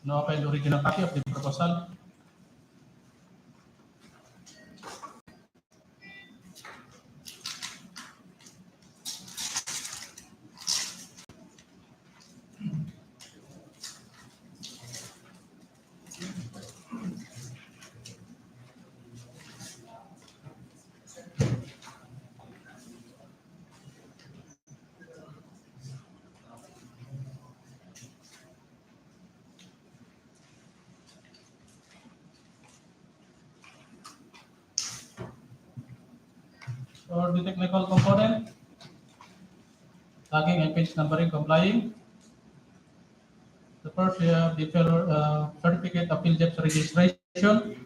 No filed original copy of the proposal. For the technical component, tagging and page numbering complying. The first, we have the certificate of PhilJEP's registration,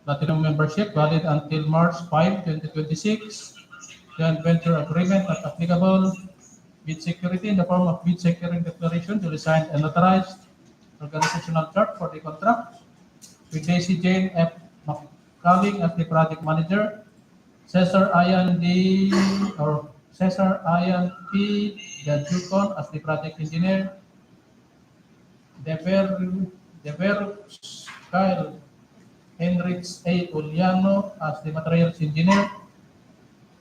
Platinum membership valid until March 5, 2026. Joint venture agreement not applicable. Bid security in the form of bid securing declaration duly signed and notarized. Organizational chart for the contract with Daisy Jane F. Kalinga as the project manager. Cesar Ian P. Jujukon as the project engineer. Dever Kyle Henrich A. Uliano as the materials engineer.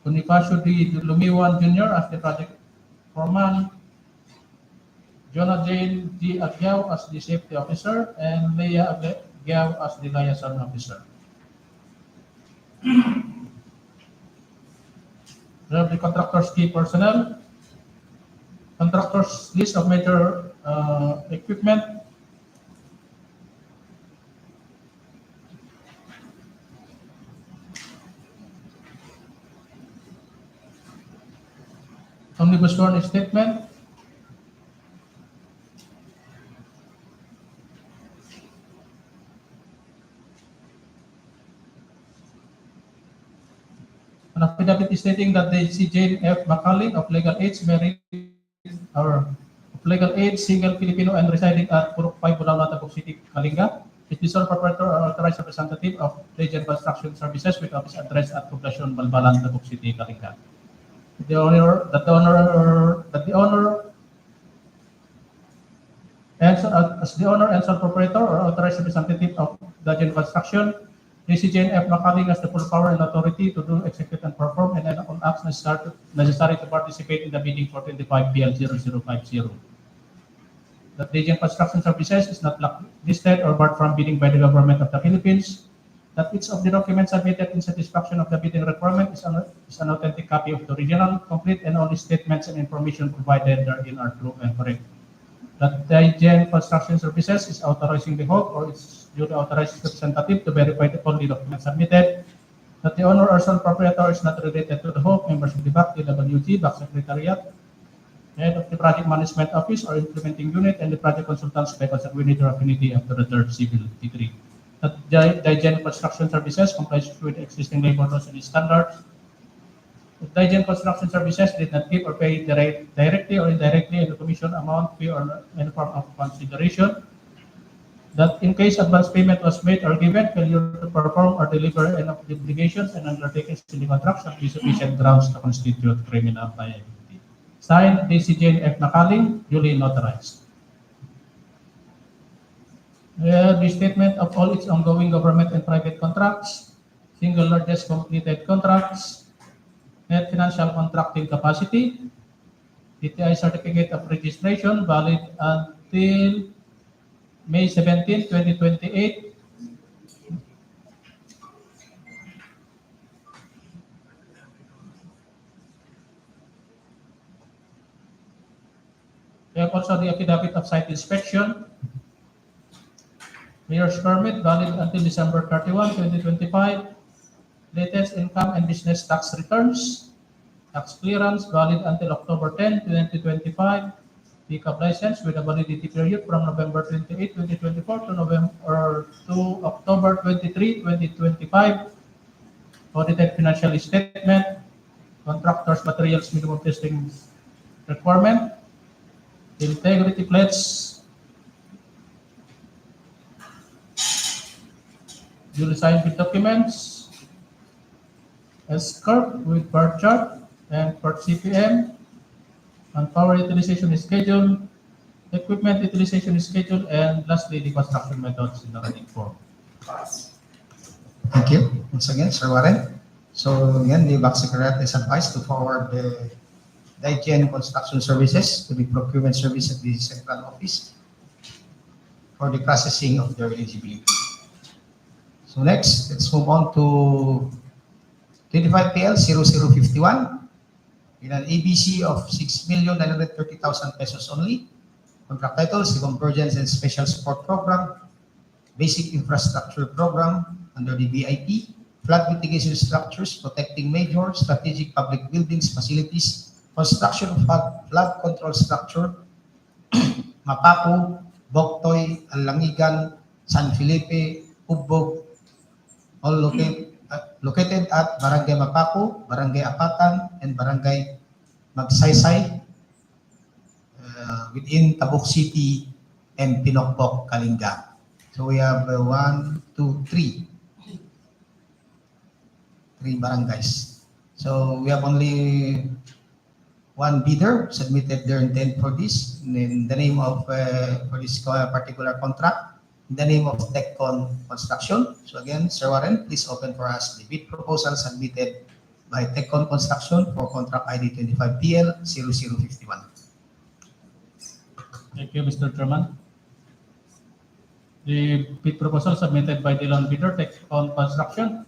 Bonifacio D. Lumiwan Jr. as the project foreman. Jonah Jane G. Agyao as the safety officer, and Leah Agyao as the liaison officer. We have the contractor's key personnel. Contractor's list of major equipment. Omnibus sworn statement. An affidavit stating that the Jane F. Macaulay of legal age married or of legal age, single Filipino and residing at Purok 5, Bulacan, Tabuk City, Kalinga, is the sole proprietor or authorized representative of Legend Construction Services with office address at Poblacion, Balbalan, Tabuk City, Kalinga. The owner as the owner and sole proprietor or authorized representative of Legend Construction, Jane F. Macaulay has the full power and authority to do, execute, and perform and all acts necessary to participate in the bidding for 25 PL0050. That Legend Construction Services is not listed or barred from bidding by the government of the Philippines. That each of the documents submitted in satisfaction of the bidding requirement is an authentic copy of the original, complete, and only statements and information provided therein are true and correct. That Legend Construction Services is authorizing the HOG or its duly authorized representative to verify the only documents submitted. That the owner or sole proprietor is not related to the HOG, members of the BAC, DWG, BAC Secretariat, head of the Project Management Office or Implementing Unit, and the project consultants by consanguinity or affinity after the third civil degree. That Legend Construction Services complies with existing labor laws and standards. That Legend Construction Services did not give or pay directly or indirectly any commission amount, fee, or any form of consideration. That in case advance payment was made or given, failure to perform or deliver any of the obligations and undertakings in the contract shall be sufficient grounds to constitute criminal liability. Signed, Jane F. Macaulay, duly notarized. The statement of all its ongoing government and private contracts, single largest completed contracts, net financial contracting capacity, DTI certificate of registration valid until May 17, 2028. We have also the affidavit of site inspection. Mayor's permit valid until December 31, 2025. Latest income and business tax returns. Tax clearance valid until October 10, 2025. Pickup license with a validity period from November 28, 2024 to October 23, 2025. Audited financial statement. Contractors materials minimum testing requirement. Integrity pledge. Duly signed with documents. S-Corp with bar chart and per CPM. And power utilization schedule. equipment utilization schedule, and lastly, the construction methods in the running form. Thank you. Once again, Sir Warren. So again, the Back Secretariat is advised to forward the IGN construction services to the procurement service at the central office for the processing of their eligibility. So next, let's move on to 25PL 0051 in an ABC of 6,930,000 pesos only. Contract titles, the Convergence and Special Support Program, Basic Infrastructure Program under the BIP, Flood Mitigation Structures, Protecting Major, Strategic Public Buildings, Facilities, Construction of Flood Control Structure, Mapaco, Boktoy, Alangigan, San Felipe, Ubog, all located at Barangay Mapaco, Barangay Apatan, and Barangay Magsaysay within Tabuk City and Pinokpok, Kalinga. So we have 3 barangays. So we have only one bidder submitted their intent for this in the name of for this particular contract in the name of TechCon Construction. So again, Sir Warren, please open for us the bid proposal submitted by TechCon Construction for contract ID 25PL 0051. Thank you, Mr. Chairman. The bid proposal submitted by the loan bidder, TechCon Construction,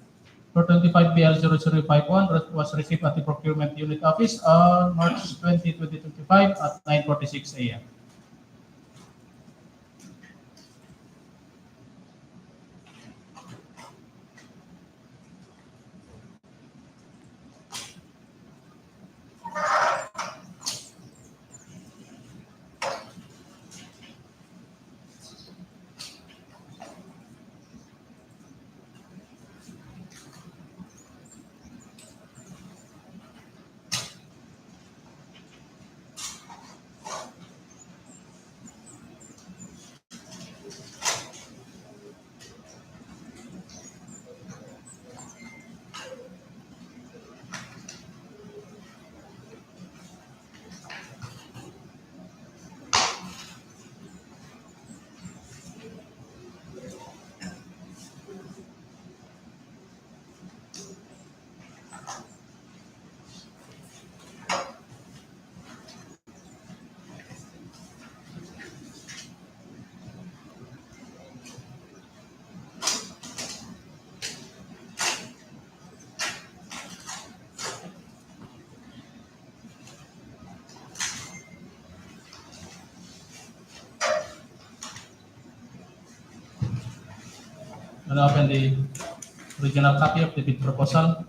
for 25PL 0051 was received at the Procurement Unit Office on March 20, 2025 at 9:46 a.m. And open the original copy of the bid proposal.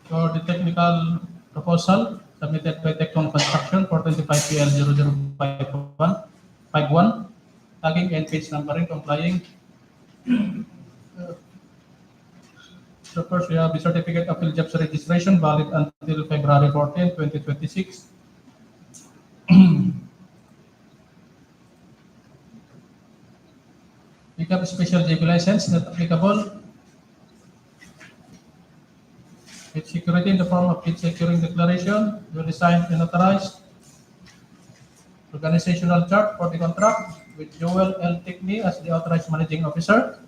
For the technical proposal submitted by TechCon Construction for 25PL 0051, tagging and page numbering complying. So first we have the certificate of field jobs registration valid until February 14, 2026. We have a special JP license not applicable. It's security in the form of its securing declaration, duly signed and notarized. Organizational chart for the contract with Joel L. Tickney as the authorized managing officer.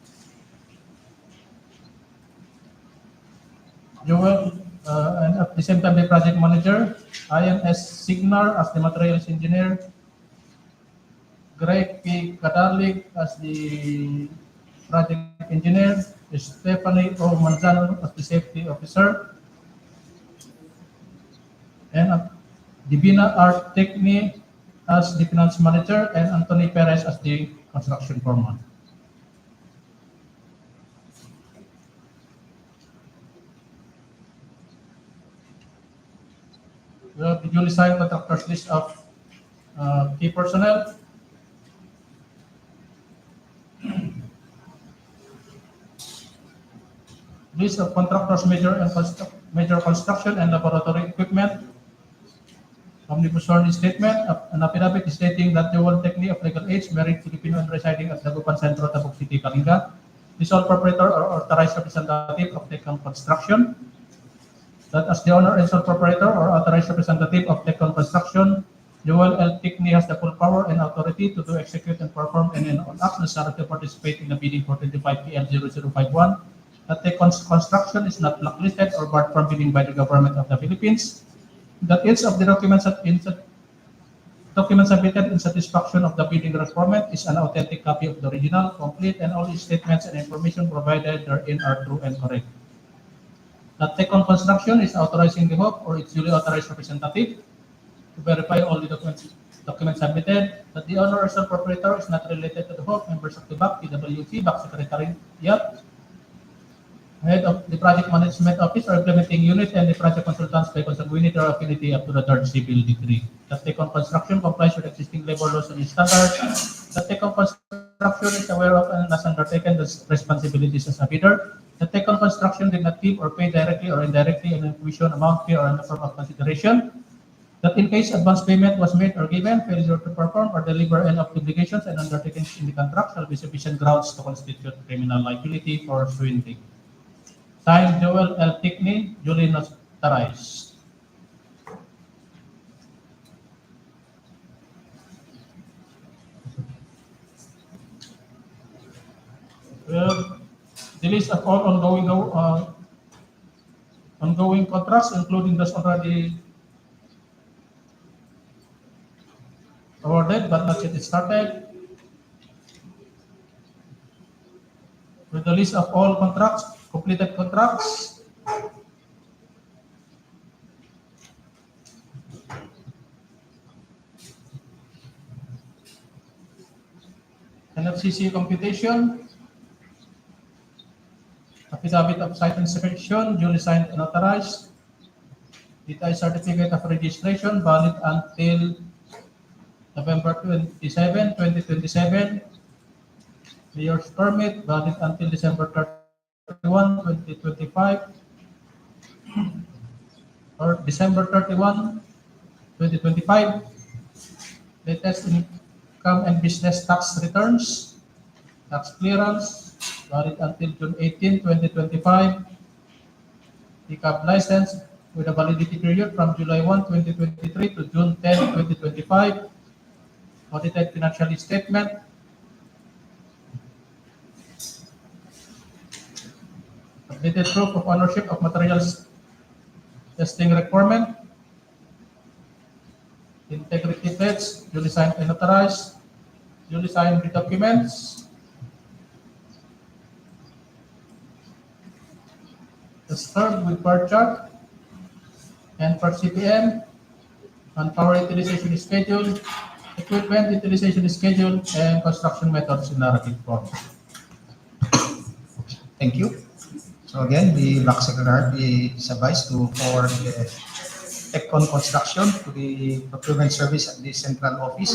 Joel, and at the same time the project manager, INS Signar as the materials engineer, Greg P. Kadalig as the project engineer, Stephanie O. Manzano as the safety officer, and Divina R. Tickney as the finance manager, and Anthony Perez as the construction foreman. We have the duly signed contractors list of Key personnel. List of contractors, major construction and laboratory equipment. Omnibus sworn statement, an affidavit stating that Joel Techni of legal age, married Filipino and residing at Dagupan Centro, Tabuk City, Kalinga, is sole proprietor or authorized representative of Techcon Construction. That as the owner and sole proprietor or authorized representative of Techcon Construction, Joel L. Techni has the full power and authority to do, execute, and perform any and all acts necessary to participate in the bidding for 25PL0051. That Techcon's construction is not blacklisted or barred from bidding by the government of the Philippines. That each of the documents submitted in satisfaction of the bidding requirement is an authentic copy of the original, complete, and all statements and information provided therein are true and correct. That Techcon Construction is authorizing the HOP or its duly authorized representative to verify all the documents submitted. That the owner or sole proprietor is not related to the HOP, members of the BAC, PWH, BAC Secretariat, head of the project management office or implementing unit, and the project consultants by consanguinity or affinity up to the third civil degree. That Techcon Construction complies with existing labor laws and standards. That Techcon Construction is aware of and has undertaken the responsibilities as a bidder. That Techcon Construction did not give or pay directly or indirectly an commission amount, fee, or any form of consideration. That in case advance payment was made or given, failure to perform or deliver any of the obligations and undertakings in the contract shall be sufficient grounds to constitute criminal liability for swindling. Signed, Joel L. Techni, duly notarized. Well, the list of all ongoing contracts, including those already awarded but not yet started. With the list of all contracts, completed contracts, NFCC computation, affidavit of site inspection, duly signed and authorized, DTI certificate of registration valid until November 27, 2027, mayor's permit valid until December 31, 2025, or December 31, 2025, latest income and business tax returns, tax clearance, valid until June 18, 2025, pickup license with a validity period from July 1, 2023 to June 10, 2025, audited financial statement, updated proof of ownership of materials testing requirement, integrity pledge, duly signed and authorized, duly signed the documents, the third with per chart and per CPM, and power utilization schedule, equipment utilization schedule, and construction methods in narrative form. Thank you. So again, the BAC Secretary is advised to forward the Techcon Construction to the procurement service at the central office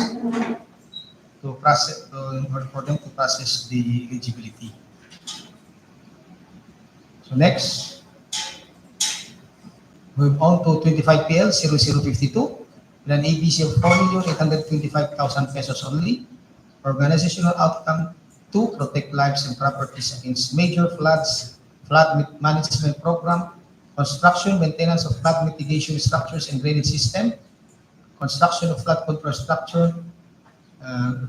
to process, in order for them to process the eligibility. So next, move on to 25PL 0052 with an ABC of 4,825,000 pesos only. Organizational outcome to protect lives and properties against major floods, flood management program, construction, maintenance of flood mitigation structures and drainage system, construction of flood control structure,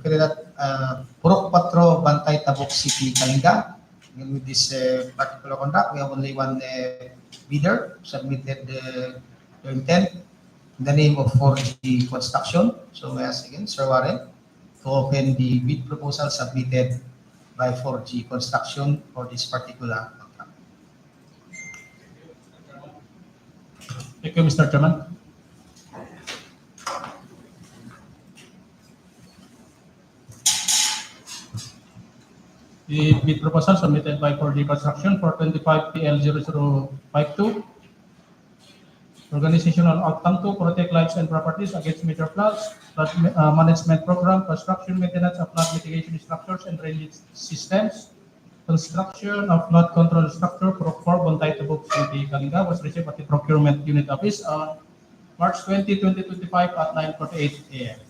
Purok Patro, Bantay, Tabuk City, Kalinga. And with this particular contract, we have only one bidder submitted their intent in the name of 4G Construction. So I ask again, Sir Warren, to open the bid proposal submitted by 4G Construction for this particular contract. Thank you, Mr. Chairman. The bid proposal submitted by 4G Construction for 25PL0052 Organizational outcome 2, protect lives and properties against major floods. Flood management program, construction, maintenance of flood mitigation structures and drainage systems. Construction of flood control structure for Bontay Tubog City, Kalinga was received at the Procurement Unit Office on March 20, 2025 at 9:48 a.m.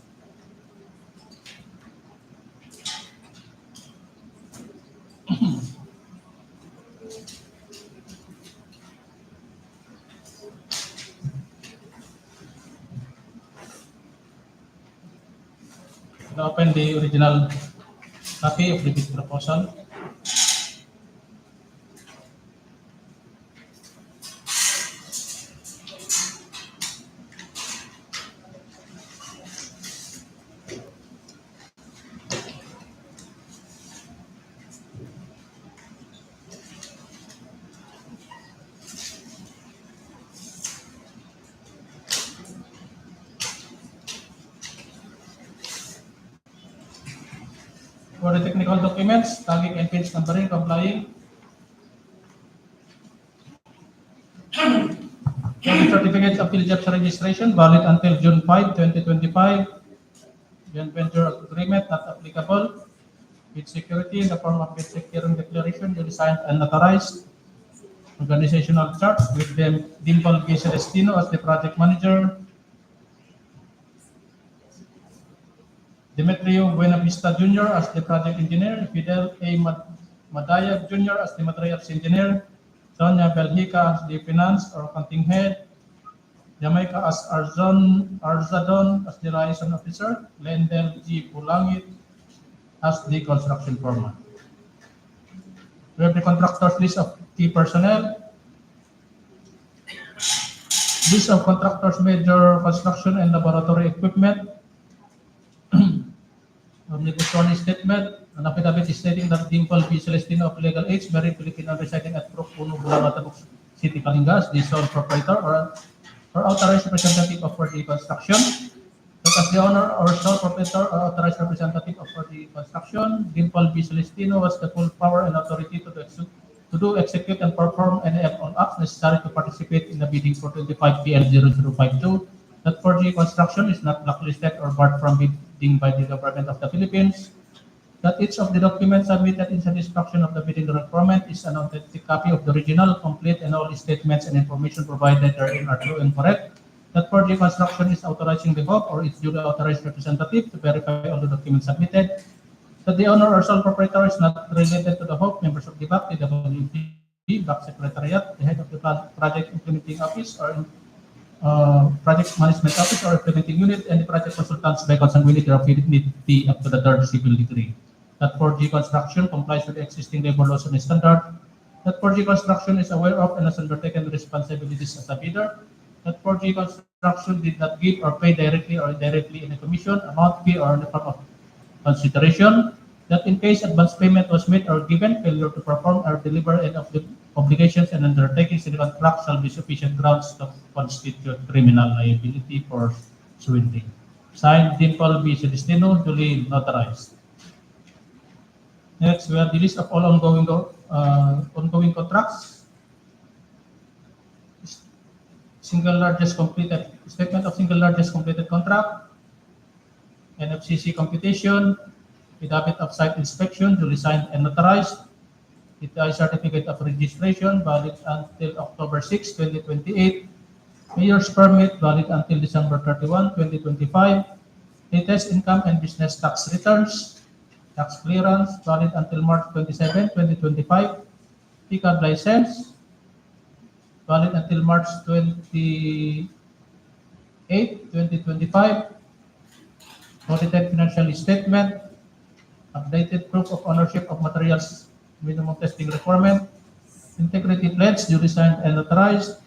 Now open the original copy of the bid proposal. For the technical documents, tagging and page numbering complying. For the certificates of Philips registration valid until June 5, 2025. Joint venture agreement not applicable. Bid security in the form of bid securing declaration duly signed and notarized. Organizational chart with Dimple B. Celestino as the project manager. Demetrio Buenavista Jr. as the project engineer, Fidel A. Madayag Jr. as the materials engineer, Sonia Belhica as the finance or accounting head, Jamaica as Arzadon as the liaison officer, Lendel G. Pulangit as the construction foreman. We have the contractors list of key personnel. List of contractors, major construction and laboratory equipment. Omnibus sworn statement, an affidavit stating that Dimple B. Celestino of legal age, married Filipino residing at Proc. 1 Bulanga, City, Kalinga, as the sole proprietor or authorized representative of for the construction. That as the owner or sole proprietor or authorized representative of for the construction, Dimple B. Celestino has the full power and authority to do, execute, and perform any all acts necessary to participate in the bidding for 25 PL 0052. That 4G construction is not blacklisted or barred from bidding by the government of the Philippines. That each of the documents submitted in satisfaction of the bidding requirement is an authentic copy of the original, complete, and all statements and information provided therein are true and correct. That 4G construction is authorizing the HOP or its duly authorized representative to verify all the documents submitted. That the owner or sole proprietor is not related to the HOP, members of the BAC, the WP, BAC Secretariat, the head of the project implementing office, or project management office or implementing unit, and the project consultants by consanguinity or affinity up to the third civil degree. That 4G construction complies with the existing labor laws and standard. That 4G construction is aware of and has undertaken responsibilities as a bidder. That 4G construction did not give or pay directly or indirectly in a commission, amount, fee, or in the form of consideration. That in case advance payment was made or given, failure to perform or deliver any of the obligations and undertakings in the contract shall be sufficient grounds to constitute criminal liability for swindling. Signed, Dimple B. Celestino, duly notarized. Next, we have the list of all ongoing contracts. Single largest completed statement of single largest completed contract. NFCC computation. Affidavit of site inspection, duly signed and notarized. DTI certificate of registration, valid until October 6, 2028. Mayor's permit, valid until December 31, 2025. Latest income and business tax returns. Tax clearance, valid until March 27, 2025. PCAD license, valid until March 28, 2025. Audited financial statement. Updated proof of ownership of materials, minimum testing requirement, integrity pledge, duly signed and notarized,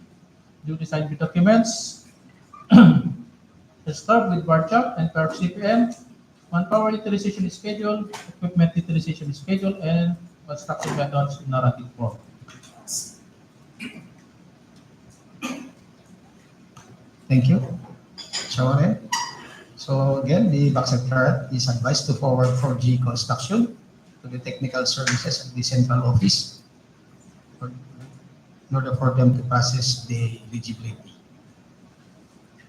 duly signed with documents, start with bar chart and per CPM, manpower utilization schedule, equipment utilization schedule, and construction methods in narrative form. Thank you. Sharon. So again, the BAC Secretariat is advised to forward 4G construction to the technical services of the central office in order for them to process the eligibility.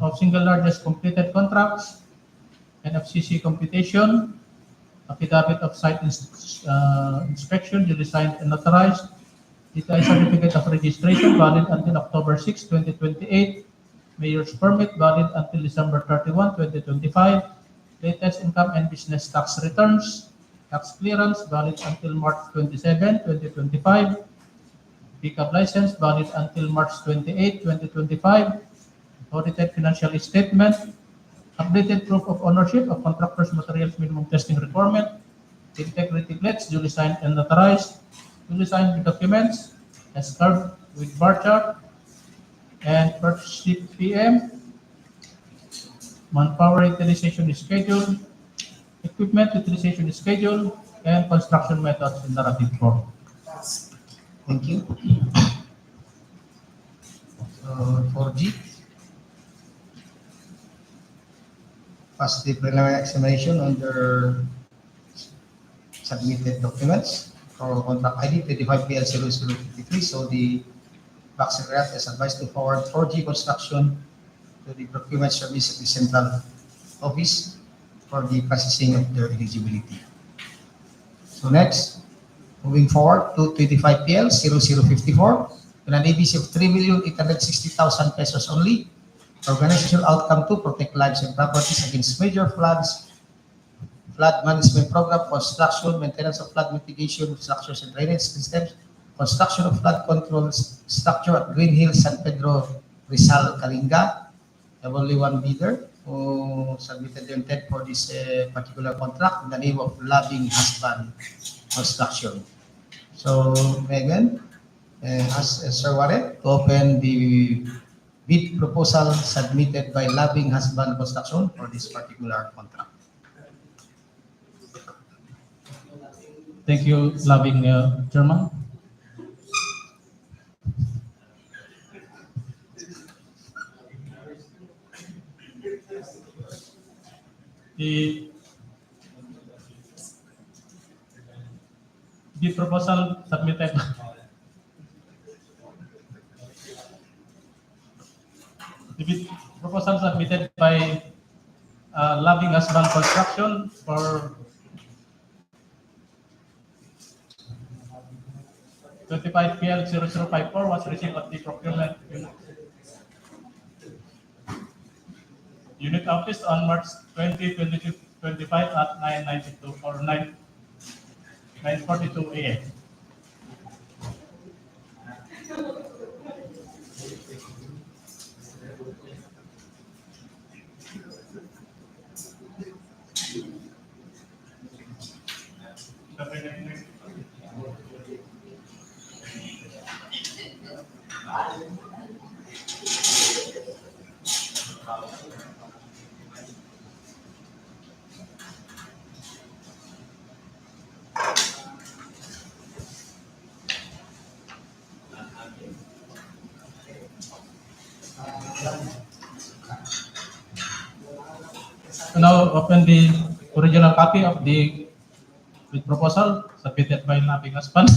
of single largest completed contracts, NFCC computation, affidavit of site inspection, duly signed and notarized, DTI certificate of registration valid until October 6, 2028, mayor's permit valid until December 31, 2025, latest income and business tax returns, tax clearance valid until March 27, 2025, pickup license valid until March 28, 2025, audited financial statement, updated proof of ownership of contractors' materials minimum testing requirement, integrity plates duly signed and notarized, duly signed documents, as carved with bar chart, and purchase PM, manpower utilization schedule, equipment utilization schedule, and construction methods in narrative form. Thank you. So 4G. Pass the preliminary examination on their submitted documents for contract ID 25PL0053. So the Back Secretariat is advised to forward 4G construction to the procurement service of the central office for the processing of their eligibility. So next, moving forward to 25PL0054 with an ABC of 3,860,000 pesos only. Organizational outcome to protect lives and properties against major floods, flood management program, construction, maintenance of flood mitigation structures and drainage systems, construction of flood control structure at Green Hills, San Pedro, Rizal, Kalinga. There was only one bidder who submitted their intent for this particular contract in the name of Loving Husband Construction. So, Megan, ask Sir Warren to open the bid proposal submitted by Loving Husband Construction for this particular contract. Thank you, Loving Chairman. The bid proposal submitted by Loving Husband Construction for 25PL0054 was received at the procurement unit office on March 20, 2025 at 9:92 or 9:42 a.m. Now open the original copy of the bid proposal submitted by Loving Husband.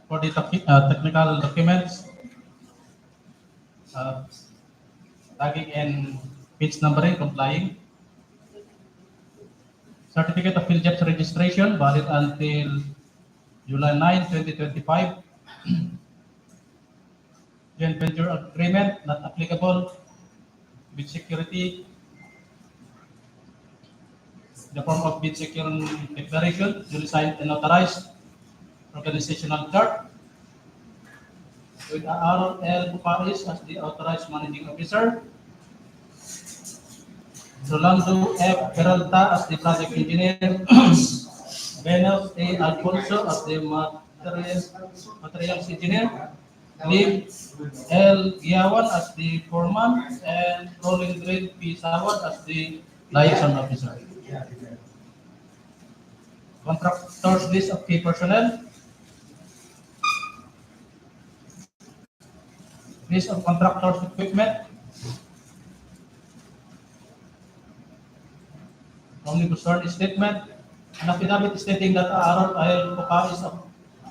For the technical documents, tagging and page numbering complying. Certificate of Field registration valid until July 9, 2025. Joint venture agreement not applicable with security. the form of bid securing declaration, duly signed and notarized, organizational chart, with Aaron L. Paris as the authorized managing officer, Rolando F. Peralta as the project engineer, Venus A. Alfonso as the materials engineer, Lim L. Giawan as the foreman, and Rolling Green P. Sawad as the liaison officer. Contractors list of key personnel. List of contractors equipment. Omnibus statement. An affidavit stating that Aaron L. Puka is of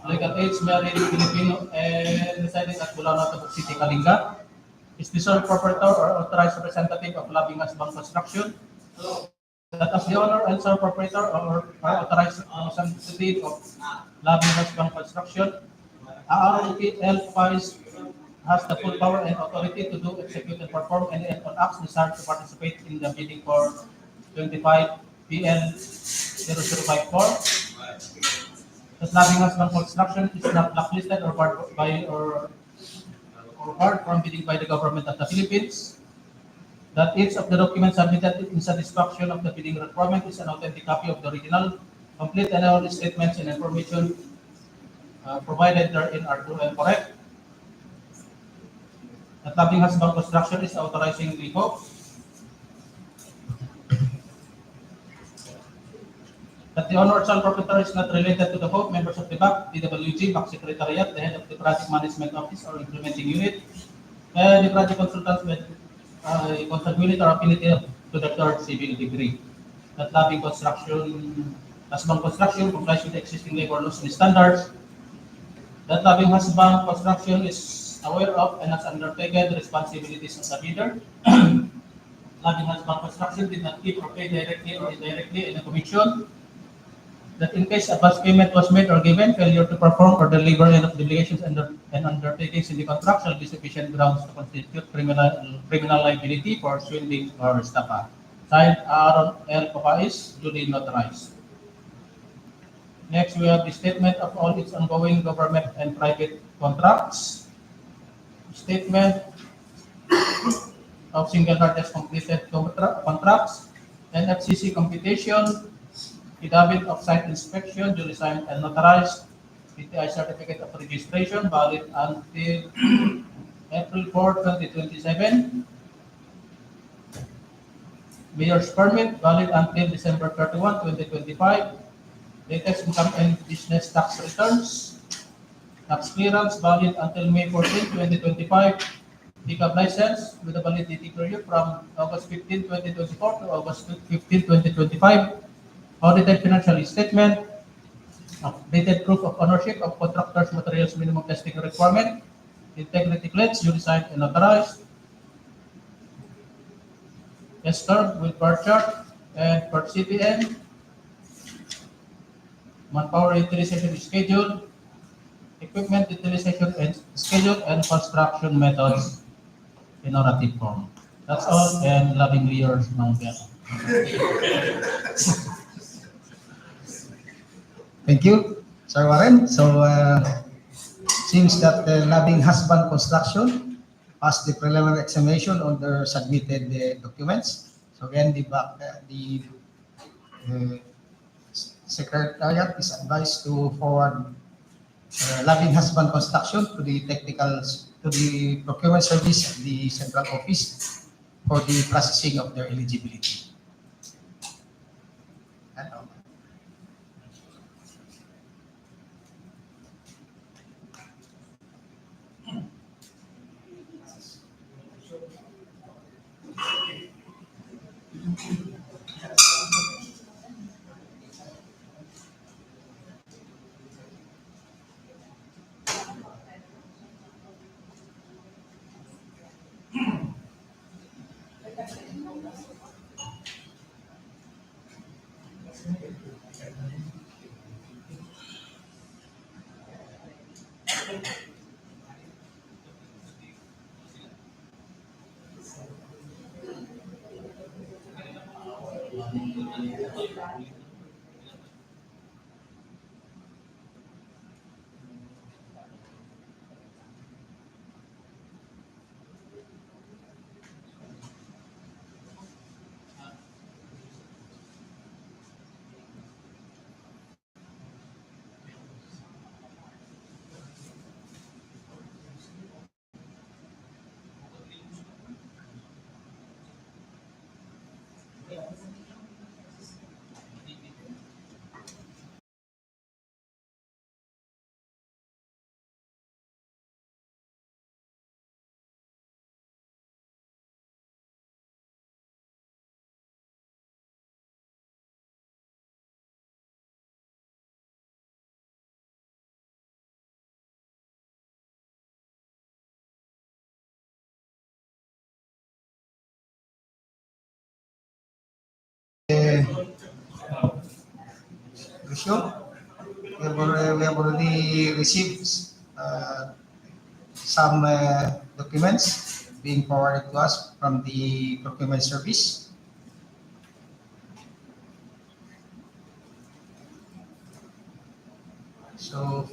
legal age, married Filipino, and residing at Bulana, Tabuk City, Kalinga, is the sole proprietor or authorized representative of Labingas Bank Construction, that as the owner and sole proprietor or authorized representative of Labingas Bank Construction, Aaron L. Puka has the full power and authority to do, execute, and perform any and all acts desired to participate in the bidding for 25 PL 0054. The Labingas Bank Construction is not blacklisted or barred from bidding by the government of the Philippines. That each of the documents submitted in satisfaction of the bidding requirement is an authentic copy of the original, complete, and all statements and information provided therein are true and correct. That Labingas Bank Construction is authorizing the hope that the owner or sole proprietor is not related to the hope, members of the BAC, DWG, BAC Secretariat, the head of the Project Management Office or Implementing Unit, and the project consultants with consanguinity or affinity to the third civil degree. That Labing Construction, Hasbang Construction complies with the existing labor laws and standards. That Labing Hasbang Construction is aware of and has undertaken the responsibilities of the bidder. Labing Hasbang Construction did not give or pay directly or indirectly any commission. That in case advance payment was made or given, failure to perform or deliver any obligations and undertakings in the contract shall be sufficient grounds to constitute criminal liability for swindling or estafa. Signed, Aaron L. Papais, duly notarized. Next, we have the statement of all its ongoing government and private contracts. Statement of single largest completed contracts, NFCC computation, affidavit of site inspection, duly signed and notarized, PTI certificate of registration, valid until April 4, 2027, mayor's permit, valid until December 31, 2025, latest income and business tax returns, tax clearance, valid until May 14, 2025, pickup license with a validity period from August 15, 2024 to August 15, 2025, audited financial statement, updated proof of ownership of contractors' materials minimum testing requirement, integrity pledge, duly signed and notarized, S-curve with bar chart and per CPN, manpower utilization schedule, equipment utilization and schedule, and construction methods in narrative form. That's all, and lovingly yours, Mang Piano. Thank you, Sir Warren. So, seems that Labing Hasbang Construction passed the preliminary examination on their submitted documents. So again, the Secretariat is advised to forward Labing Hasbang Construction to the procurement service of the central office for the processing of their eligibility. Lucio, we have already received some documents being forwarded to us from the procurement service. So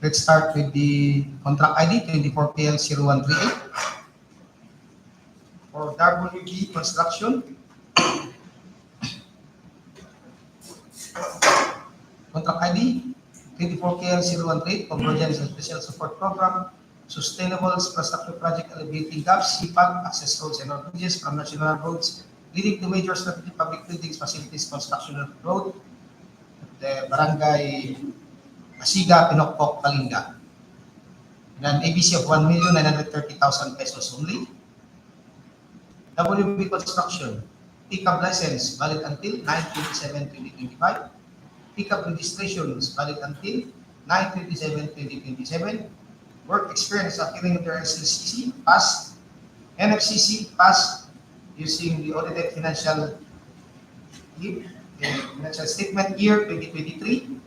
let's start with the contract ID 24PL0138 for WB Construction. Contract ID 24KL018 Convergence and Special Support Program, Sustainable Infrastructure Project Alleviating Gaps, CPAG, Access Roads and Roadways from National Roads, leading to major strategic public buildings, facilities, construction of road, the Barangay Asiga, Pinokpok, Kalinga. And an ABC of 1,930,000 pesos only. WB Construction, pickup license valid until 9/27/2025. Pickup registrations valid until 9/27/2027. Work experience appearing under SLCC, passed. NFCC, passed using the audited financial statement year 2023.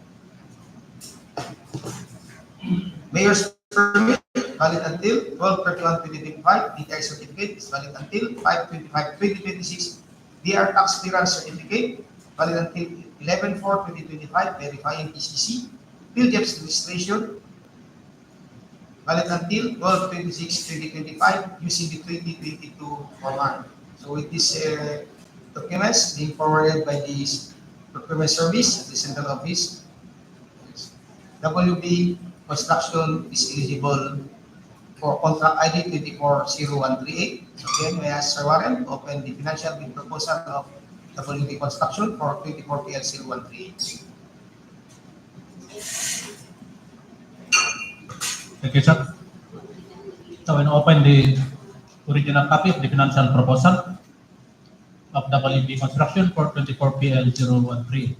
Mayor's permit valid until 12/31/2025. DTI certificate is valid until 5/25/2026. DR tax clearance certificate valid until 11/4/2025, verifying PCC. PhilJEPS registration valid until 12/26/2025 using the 2022 format. So with these documents being forwarded by the procurement service at the central office, WB Construction is eligible for contract ID 240138. So again, we ask Sir Warren to open the financial bid proposal of WB Construction for 24PL0138. Thank you, sir. So when open the original copy of the financial proposal of WB Construction for 24PL013.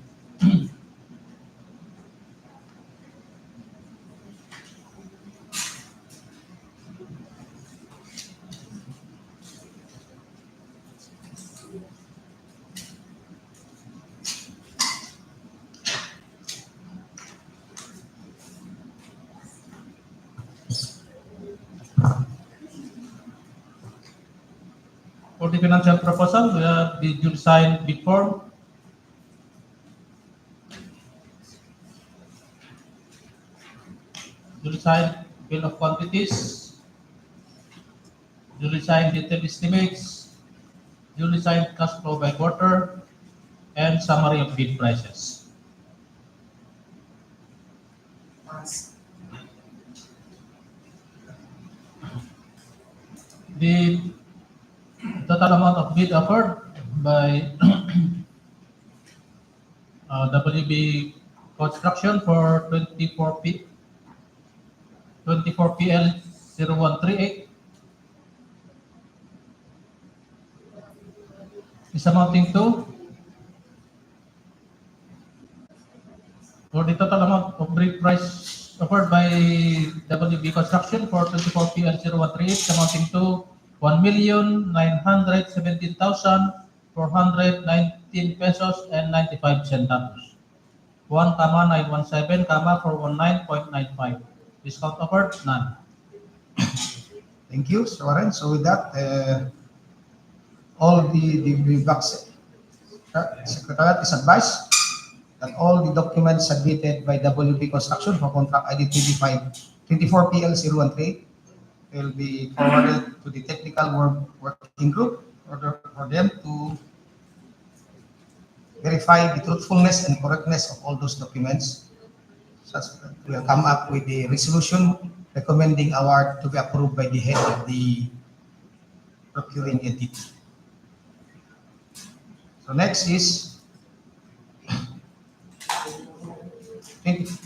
For the financial proposal, we have the duly signed bid form, duly signed bill of quantities, duly signed detailed estimates, duly signed cash flow by quarter, and summary of bid prices. The total amount of bid offered by WB Construction for 24PL0138 is amounting to, for the total amount of bid price offered by WB Construction for 24PL0138 is amounting to 1,917,419 pesos and 95 centavos. 1,917, 419.95. Discount offered, none. Thank you, Sir Warren. So with that, all the box Secretariat is advised that all the documents submitted by WP Construction for contract ID 24PL013 will be forwarded to the technical working group for them to verify the truthfulness and correctness of all those documents. Such that we will come up with the resolution recommending award to be approved by the head of the procuring entity. So next is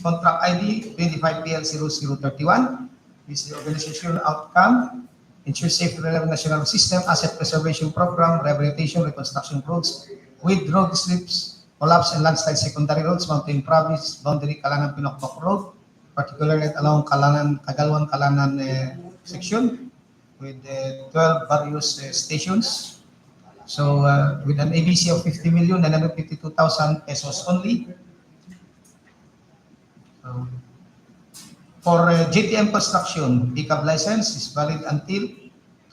contract ID 25PL0031. This is the organizational outcome, ensure safe reliable national system, asset preservation program, rehabilitation, reconstruction roads with road slips, collapse and landslide secondary roads, mountain province, boundary Kalanan Pinokpok Road, particularly along Kagalwan Kalanan section with 12 various stations. So with an ABC of 50,952,000 pesos only. So, for GTM construction, pickup license is valid until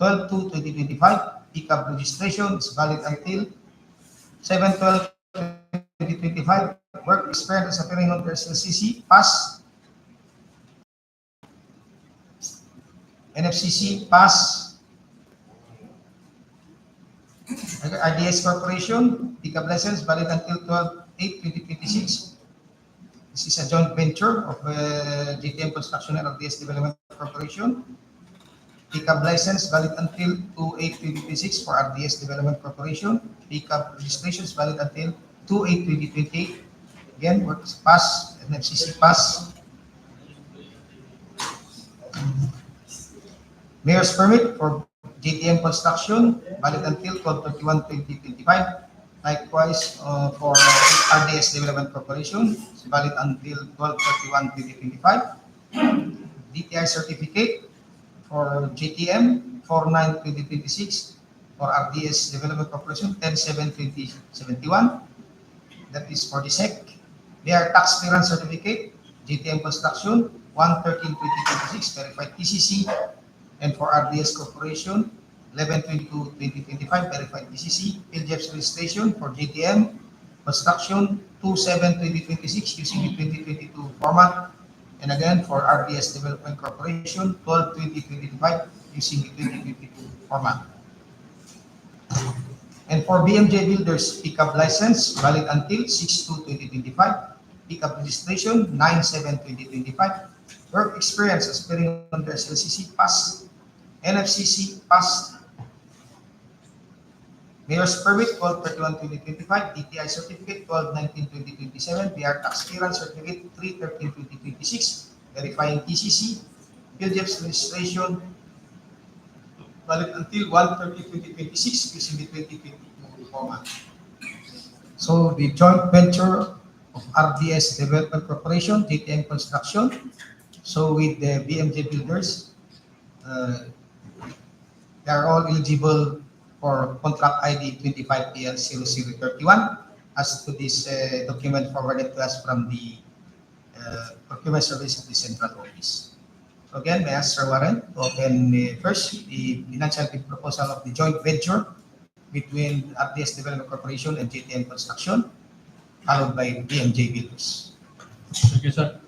12/2/2025. Pickup registration is valid until 7/12/2025. Work experience as appearing on SLCC, pass. NFCC, pass. RDS Corporation, pickup license valid until 12/8/2026. This is a joint venture of GTM Construction and RDS Development Corporation. Pickup license valid until 2/8/2026 for RDS Development Corporation. Pickup registration is valid until 2/8/2028. Again, works pass, NFCC pass. Mayor's permit for GTM Construction valid until 12/31/2025. Likewise, for RDS Development Corporation, it's valid until 12/31/2025. DTI certificate for GTM 4/9/2026, for RDS Development Corporation 10/7/2071. That is for the SEC. Their tax clearance certificate, GTM Construction 1/13/2026, verified TCC, and for RDS Corporation 11/22/2025, verified TCC. PLJEPS registration for GTM Construction 2/7/2026 using the 2022 format. And again, for RDS Development Corporation 12/20/2025 using the 2022 format. And for BMJ Builders, pickup license valid until 6/2/2025. Pickup registration 9/7/2025. Work experience as appearing under SLCC, pass. NFCC, pass. Mayor's permit 12/31/2025, DTI certificate 12/19/2027, BR tax clearance certificate 3/13/2026, verifying TCC, PLJEPS registration valid until 1/30/2026 using the 2022 format. So the joint venture of RDS Development Corporation, GTM Construction, so with the BMJ Builders, they are all eligible for contract ID 25PL0031 as to this document forwarded to us from the Procurement Service of the Central Office. So again, may I ask Sir Warren to open first the financial bid proposal of the joint venture between RDS Development Corporation and GTM Construction, followed by BMJ Builders. Thank you, sir.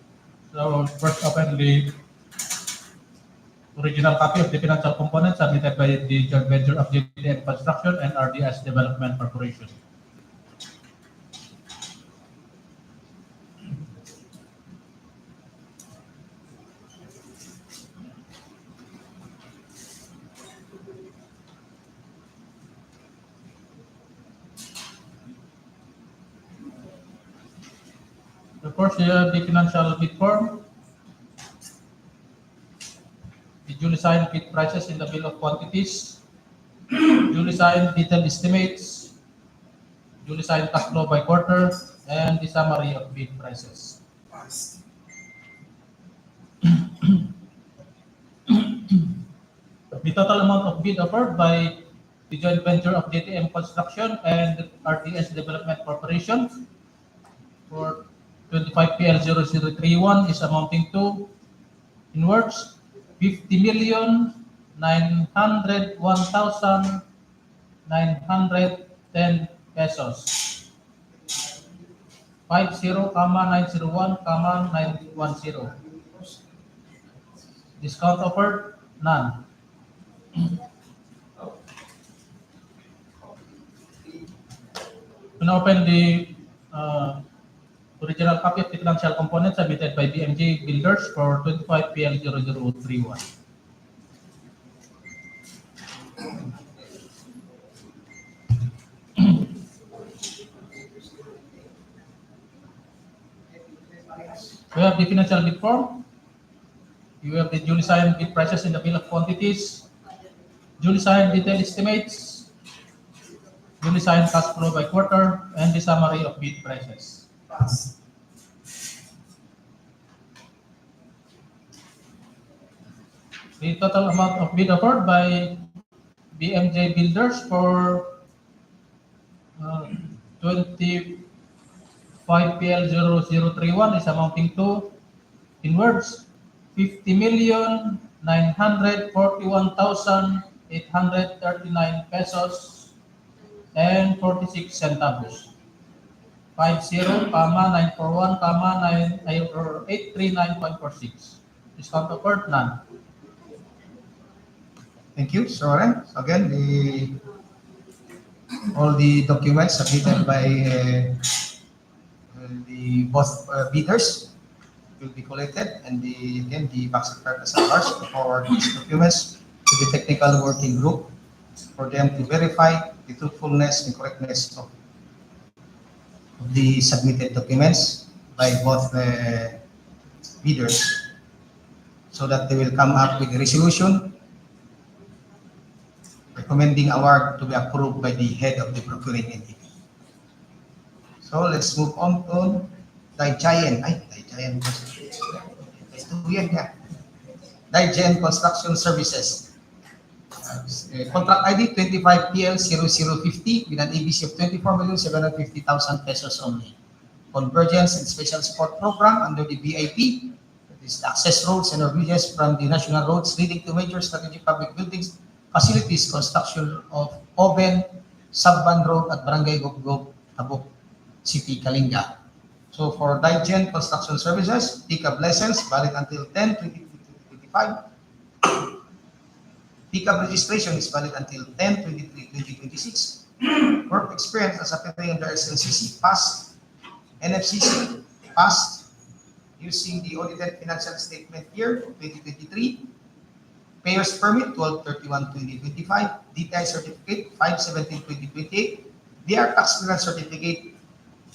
So first open the original copy of the financial component submitted by the joint venture of GTM Construction and RDS Development Corporation. Of course, the financial bid form, the duly signed bid prices in the bill of quantities, duly signed detailed estimates, duly signed cash flow by quarter, and the summary of bid prices. The total amount of bid offered by the joint venture of GTM Construction and RDS Development Corporation for 25PL0031 is amounting to, in words, 50,901,910 pesos. 50,901,910. Discount offered? None. When open the original copy of the financial component submitted by BMJ Builders for 25PL0031. We have the financial bid form. You have the duly signed bid prices in the bill of quantities, duly signed detailed estimates, duly signed cash flow by quarter, and the summary of bid prices. The total amount of bid offered by BMJ Builders for 25PL0031 is amounting to, in words, 50,941,839 pesos and 46 centavos. 50,941,839.46. Discount offered? None. Thank you, Sir Warren. So again, all the documents submitted by the both bidders will be collected, and again the box purpose at large to forward these documents to the technical working group for them to verify the truthfulness and correctness of the submitted documents by both bidders, so that they will come up with a resolution recommending award to be approved by the head of the procuring entity. So let's move on to Digen Construction Services. Contract ID 25PL0050 with an ABC of 24,750,000 pesos only. Convergence and Special Support Program under the BIP. That is the access roads and bridges from the national roads leading to major strategic public buildings, facilities, construction of Oven, Sabban Road at Barangay Gopgop, Tabuk City, Kalinga. So for Digen Construction Services, pickup license valid until 10/23/2025. Pickup registration is valid until 10/23/2026. Work experience as appearing under SLCC, passed. NFCC, passed. Using the audited financial statement year 2023. Payers permit 12/31/2025. DTI certificate 5/17/2028. DR tax clearance certificate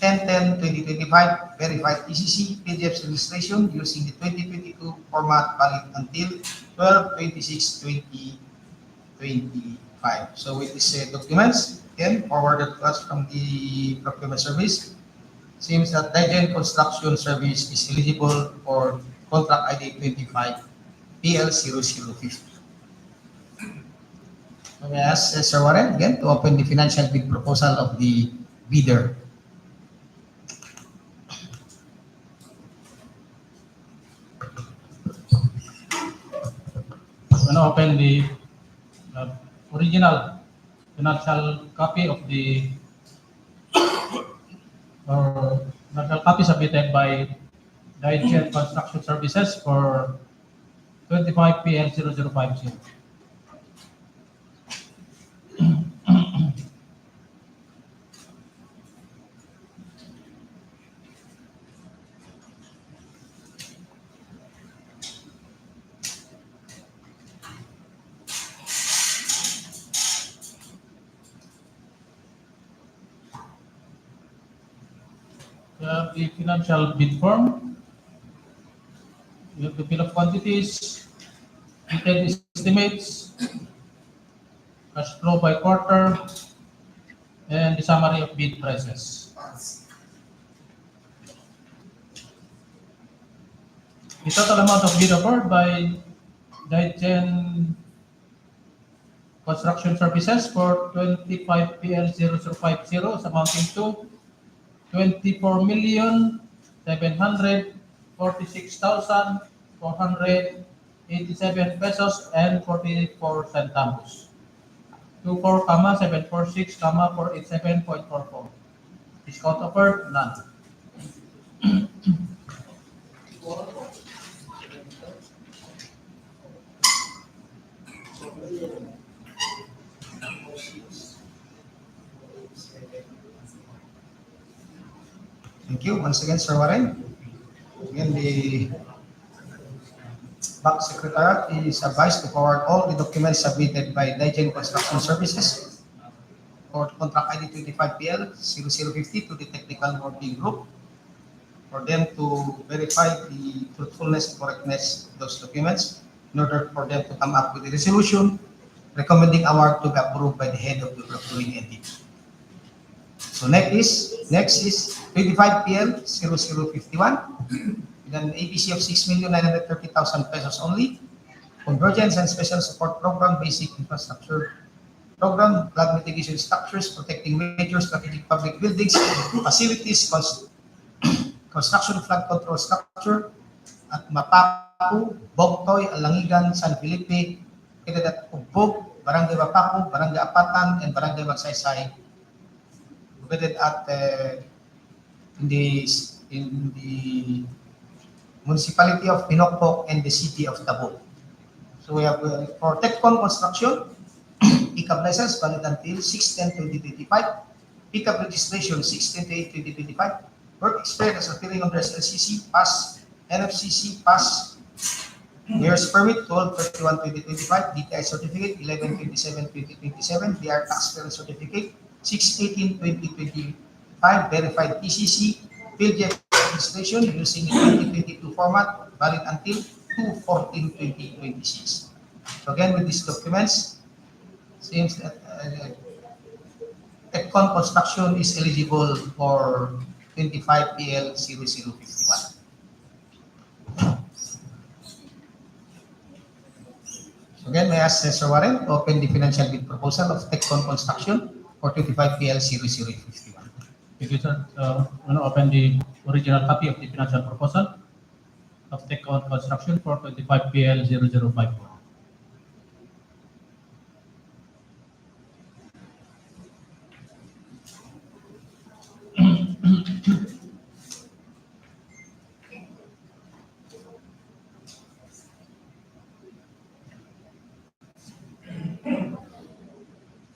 10/10/2025. Verified ECC PDF registration using the 2022 format valid until 12/26/2025. So with these documents, again forwarded to us from the procurement service, seems that Digen Construction Service is eligible for contract ID 25PL0050. I ask Sir Warren again to open the financial bid proposal of the bidder. I'm going to open the original financial copy of the financial copy submitted by Digen Construction Services for 25PL0050. We have the financial bid form. We have the bill of quantities, detailed estimates, cash flow by quarter, and the summary of bid prices. The total amount of bid offered by Digen Construction Services for 25PL0050 is amounting to 24,746,487 pesos and 44 centavos. 24, 746, 487.44. Discount offered? None. Thank you once again, Sir Warren. Again, the Back Secretariat is advised to forward all the documents submitted by Digen Construction Services for contract ID 25PL 0050 to the technical working group for them to verify the truthfulness and correctness of those documents in order for them to come up with a resolution recommending award to be approved by the head of the procuring entity. So next is 25PL 0051 with an ABC of 6,930,000 pesos only. Convergence and Special Support Program Basic Infrastructure Program, Flood Mitigation Structures, Protecting Major Strategic Public Buildings, Facilities, Construction of Flood Control Structure at Mapaku, Bogtoy, Alangigan, San Felipe, Kedadat Ugbog, Barangay Mapaku, Barangay Apatan, and Barangay Magsaysay, located at in the municipality of Pinokpok and the city of Tabo. So we have for TechCon construction, pickup license valid until 6/10/2025, pickup registration 6/28/2025, work experience as appearing under SLCC, pass, NFCC, pass, mayor's permit 12/31/2025, DTI certificate 11/27/2027, DR taxpayer certificate 6/18/2025, verified PCC, field jet registration using the 2022 format, valid until 2/14/2026. So again, with these documents, seems that TechCon construction is eligible for 25PL 0051. So again, may I ask Sir Warren to open the financial bid proposal of TechCon construction for 25PL 0051. If you want to open the original copy of the financial proposal of TechCon construction for 25PL 0054.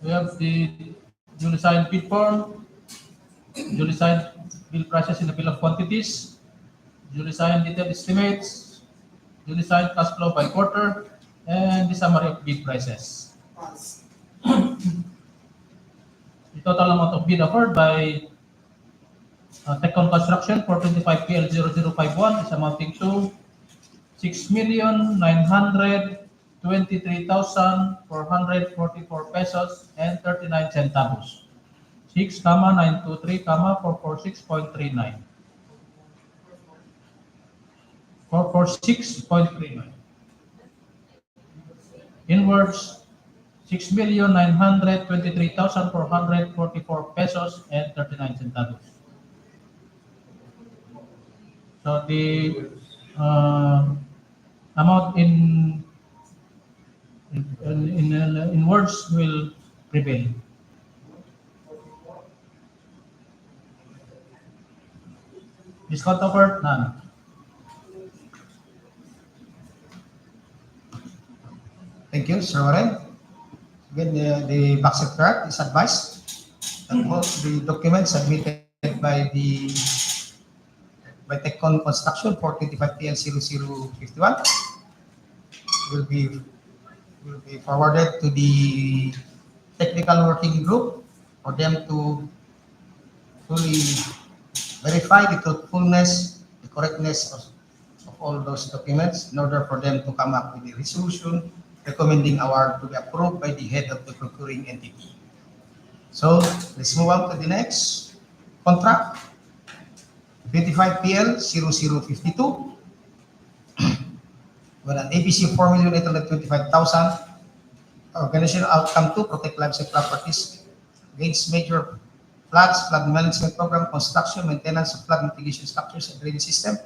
We have the duly signed bid form, duly signed bill prices in the bill of quantities, duly signed detailed estimates, duly signed cash flow by quarter, and the summary of bid prices. The total amount of bid offered by TechCon construction for 25PL 0051 is amounting to 6,923,444 pesos and 39 centavos. 6,923,446.39. 446.39. Inwards, 6,923,444 pesos and 39 centavos. So the amount in words will prevail. Discount offered? None. Thank you, Sir Warren. Again, the Back Secretariat is advised that all the documents submitted by TechCon construction for 25PL 0051 will be forwarded to the technical working group for them to fully verify the truthfulness, the correctness of all those documents in order for them to come up with a resolution recommending award to be approved by the head of the procuring entity. So let's move on to the next contract, 25PL 0052. With an ABC of 4,825,000, organizational outcome to protect livestock properties against major floods, flood management program, construction, maintenance of flood mitigation structures and drainage system,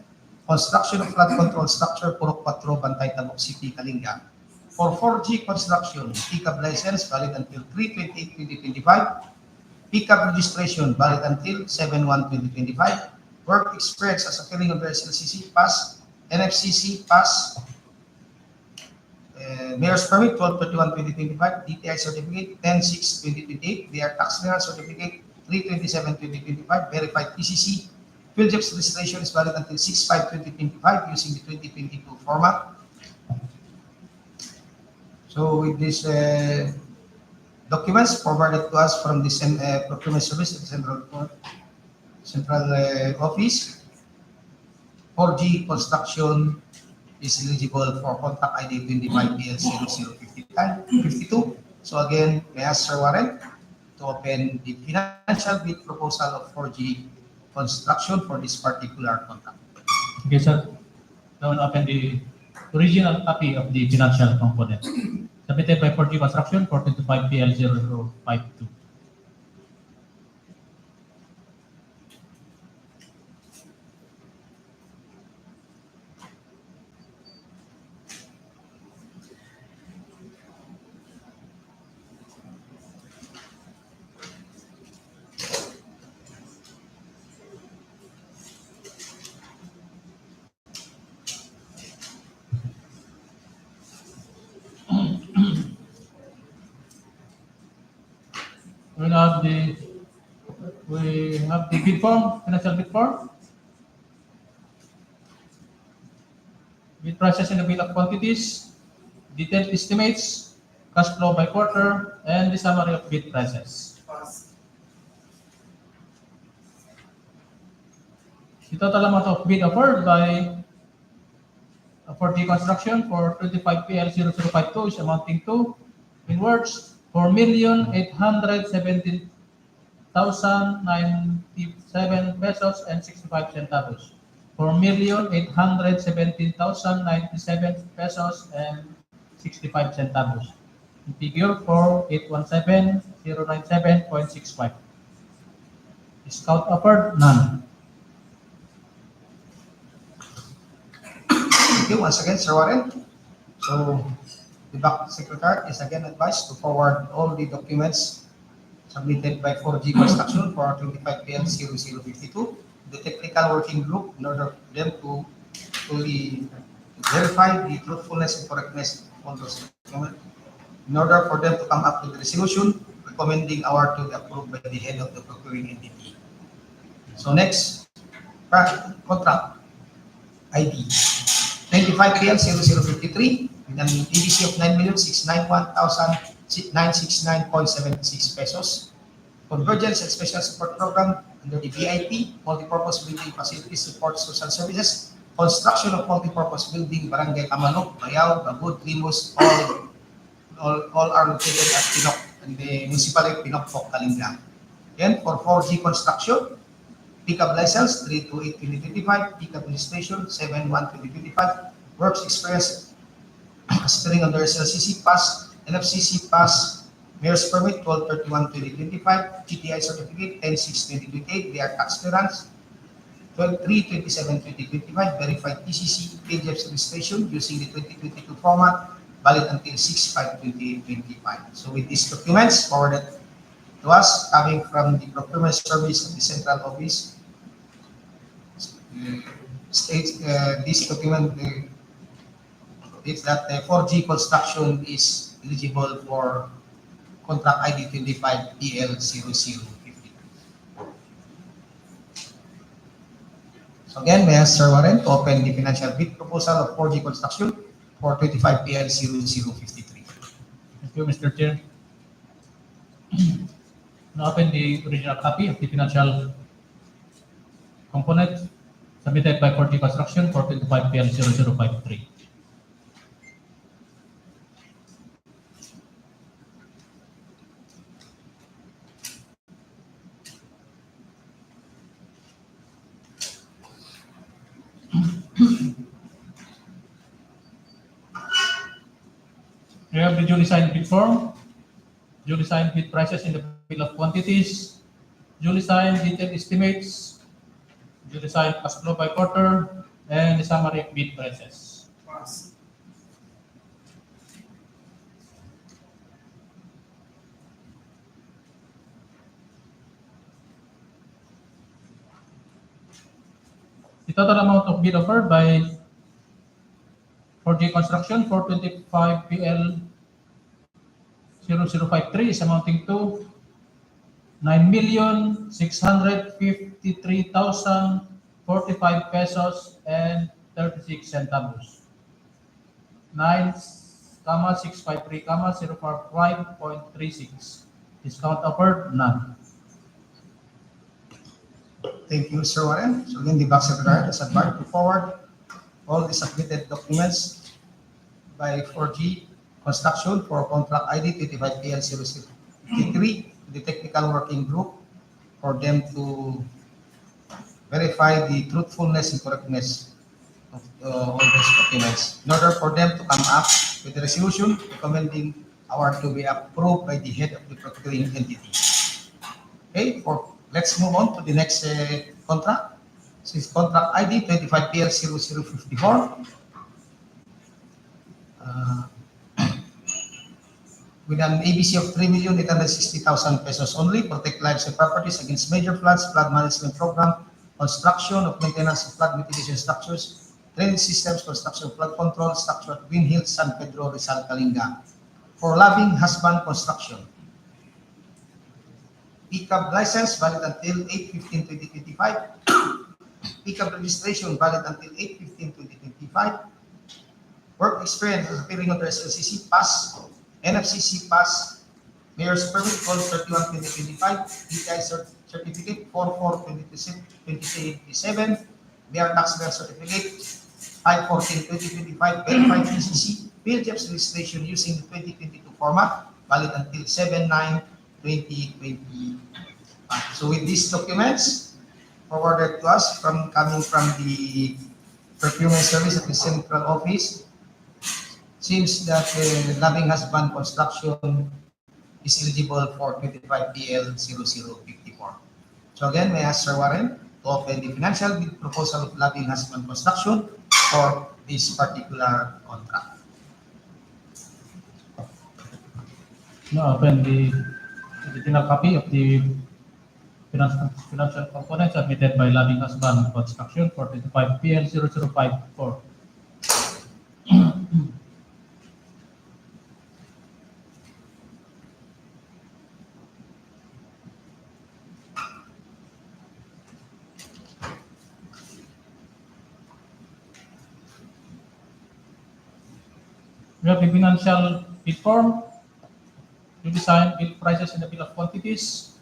construction of flood control structure, Purok 4, Bantay, Tabuk City, Kalinga. For 4G construction, pickup license valid until 3/28/2025. Pickup registration valid until 7/1/2025. Work experience as a filling under SLCC pass. NFCC pass. Mayor's permit 12/31/2025. DTI certificate 10/6/2028. They are tax clearance certificate 3/27/2025. Verified PCC. Field jobs registration is valid until 6/5/2025 using the 2022 format. So with these documents forwarded to us from the procurement service at the central office, 4G construction is eligible for contract ID 25PL0052. So again, may I ask Sir Warren to open the financial bid proposal of 4G construction for this particular contract. Okay, sir. Now open the original copy of the financial component submitted by 4G Construction for 25PL0052. We have the bid form, financial bid form. Bid prices and the bill of quantities, detailed estimates, cash flow by quarter, and the summary of bid prices. The total amount of bid offered by 4G Construction for 25PL0052 is amounting to, in words, 4,817,097 pesos and 65 centavos. 4,817,097 pesos and 65 centavos. In figure 4,817,097.65. Discount offered, none. Thank you once again, Sir Warren. So the back secretary is again advised to forward all the documents submitted by 4G Construction for 25PL0052, the technical working group, in order for them to fully verify the truthfulness and correctness of all those documents, in order for them to come up with the resolution recommending award to be approved by the head of the procuring entity. So next, contract ID 25PL0053 with an EDC of 9,691,969.76 pesos. Convergence and Special Support Program under the VIP, Multipurpose Building Facilities Support Social Services, construction of multipurpose building, Barangay Amanok, Bayao, Bagud, Limos, all are located at Pinok, in the municipality of Pinok, Kalinga. Then for 4G construction, pickup license 3/28/2025, pickup registration 7/1/2025, works experience aspiring under SLCC pass, NFCC pass, mayor's permit 12/31/2025, GTI certificate 10/6/2028, they are tax clearance 12/3/27/2025, verified PCC PJF registration using the 2022 format, valid until 6/5/2025. So with these documents forwarded to us coming from the procurement service of the central office, states this document states that 4G construction is eligible for contract ID 25PL0050. So again, may I ask Sir Warren to open the financial bid proposal of 4G construction for 25PL0053. Thank you, Mr. Chair. Now open the original copy of the financial component submitted by 4G Construction for 25PL0053. We have the duly signed bid form, duly signed bid prices in the bill of quantities, duly signed detailed estimates, duly signed cash flow by quarter, and the summary of bid prices. total amount of bid offered by 4G Construction 425 PL 0053 is amounting to 9,653,045 pesos and 36 centavos. 9,653,045.36. Discount offered, none. Thank you, Sir Warren. So again, the Back Secretary has advised to forward all the submitted documents by 4G Construction for contract ID 25PL0053 to the technical working group for them to verify the truthfulness and correctness of all these documents in order for them to come up with a resolution recommending award to be approved by the head of the procuring entity. Okay, let's move on to the next contract. This is contract ID 25PL0054. With an ABC of 3,860,000 pesos only, protect lives and properties against major floods, flood management program, construction of maintenance of flood mitigation structures, drainage systems, construction of flood control, structure at Green Hills, San Pedro, Rizal, Kalinga. For Loving Husband Construction. PCAB license valid until 8/15/2025. PCAB registration valid until 8/15/2025. Work experience as appearing on the SLCC pass, NFCC pass, Mayor's permit call 31/2025, DTI certificate 44/2027, Mayor tax bill certificate 5/14/2025, verified PCC, PLGF's registration using the 2022 format, valid until 7/9/2025. So with these documents forwarded to us coming from the procurement service at the central office, seems that Loving Husband Construction is eligible for 25PL0054. So again, may I ask Sir Warren to open the financial bid proposal of Loving Husband Construction for this particular contract. Now open the original copy of the financial component submitted by Loving Husband Construction for 25PL0054. We have the financial bid form, duly signed bid prices and the bill of quantities,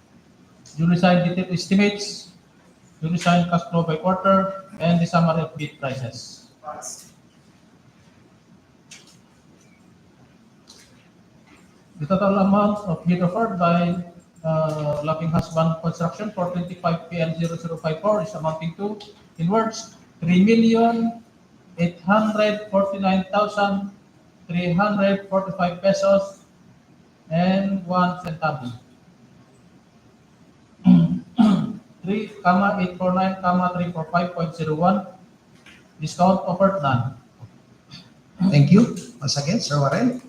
duly signed detailed estimates, duly signed cash flow by quarter, and the summary of bid prices. The total amount of bid offered by Loving Husband Construction for 25PL0054 is amounting to, in words, 3,849,345 pesos and 1 centavo. 3,849,345.01. Discount offered, none. Thank you. Once again, Sir Warren.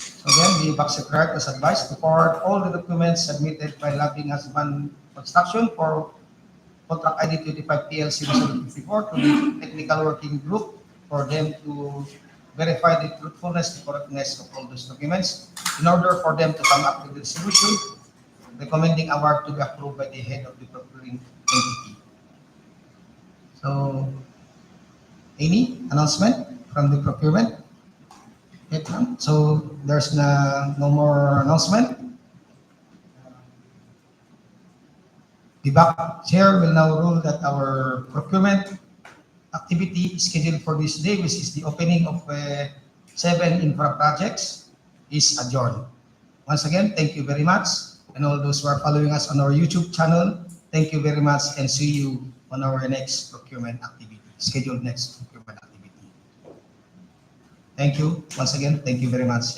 So again, the Back Secretary was advised to forward all the documents submitted by Loving Husband Construction for contract ID 25PL0054 to the technical working group for them to verify the truthfulness and correctness of all those documents in order for them to come up with a solution recommending award to be approved by the head of the procuring entity. So, any announcement from the procurement? So, there's no more announcement. The back chair will now rule that our procurement activity scheduled for this day, which is the opening of 7 infra projects, is adjourned. Once again, thank you very much. And all those who are following us on our YouTube channel, thank you very much and see you on our next procurement activity, scheduled next procurement activity. Thank you. Once again, thank you very much.